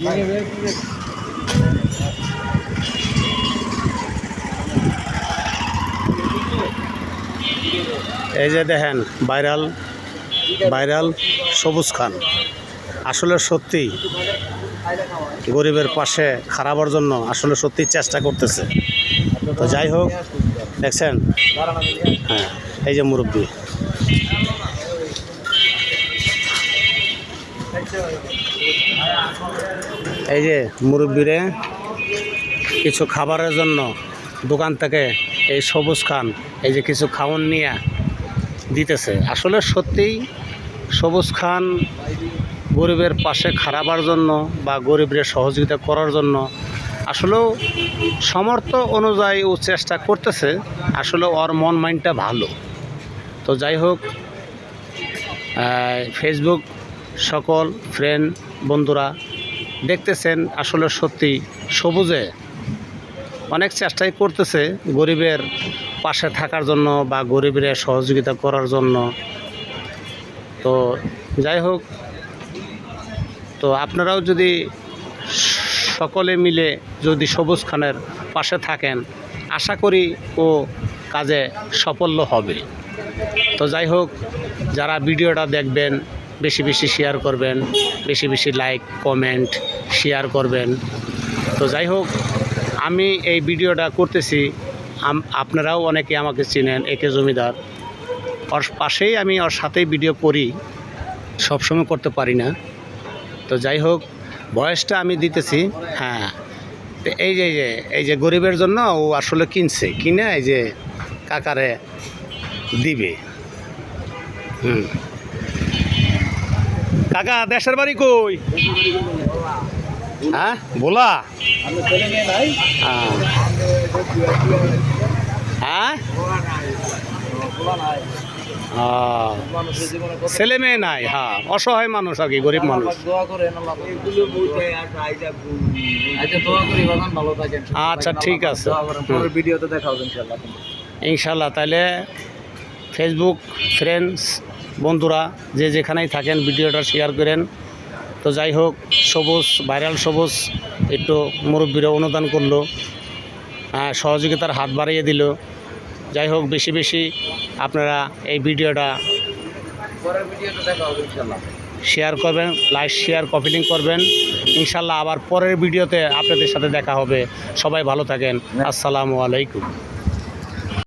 এই যে দেখেন ভাইরাল ভাইরাল সবুজ খান আসলে সত্যি গরিবের পাশে খারাপের জন্য আসলে সত্যি চেষ্টা করতেছে। তো যাই হোক, দেখছেন, হ্যাঁ, এই যে মুরব্বী, এই যে মুরব্বীরে কিছু খাবারের জন্য দোকান থেকে এই সবুজ খান এই যে কিছু খাওয়ান নিয়ে দিতেছে। আসলে সত্যিই সবুজ খান গরিবের পাশে খারাপের জন্য বা গরিবের সহযোগিতা করার জন্য আসলেও সামর্থ্য অনুযায়ী ও চেষ্টা করতেছে। আসলে ওর মন মাইন্ডটা ভালো। তো যাই হোক, ফেসবুক সকল ফ্রেন্ড বন্ধুরা দেখতেছেন, আসলে সত্যি সবুজে অনেক চেষ্টাই করতেছে গরিবের পাশে থাকার জন্য বা গরিবের সহযোগিতা করার জন্য। তো যাই হোক, তো আপনারাও যদি সকলে মিলে যদি সবুজ খানের পাশে থাকেন, আশা করি ও কাজে সাফল্য হবে। তো যাই হোক, যারা ভিডিওটা দেখবেন বেশি বেশি শেয়ার করবেন, বেশি বেশি লাইক কমেন্ট শেয়ার করবেন। তো যাই হোক, আমি এই ভিডিওটা করতেছি, আপনারাও অনেকে আমাকে চিনেন, একে জমিদার। ওর পাশেই আমি ওর সাথেই ভিডিও করি, সবসময় করতে পারি না। তো যাই হোক, বয়সটা আমি দিতেছি। হ্যাঁ, এই যে গরিবের জন্য ও আসলে কিনে এই যে কাকারে দিবে। কাকা দেশের বাড়ি কই? হ্যাঁ, বলা। হ্যাঁ, ছেলে মেয়ে নাই। হ্যাঁ, অসহায় মানুষ আর কি, গরিব মানুষ। আচ্ছা, ঠিক আছে, ইনশাল্লাহ। তাহলে ফেসবুক ফ্রেন্ডস বন্ধুরা যে যেখানেই থাকেন ভিডিওটা শেয়ার করেন। তো যাই হোক, সবুজ ভাইরাল সবুজ একটু মুরব্বীরা অনুদান করলো, সহযোগিতার হাত বাড়িয়ে দিল। যাই হোক, বেশি বেশি আপনারা এই ভিডিওটা শেয়ার করবেন, লাইক শেয়ার কপি লিঙ্ক করবেন। ইনশাল্লাহ আবার পরের ভিডিওতে আপনাদের সাথে দেখা হবে। সবাই ভালো থাকেন। আসসালামু আলাইকুম।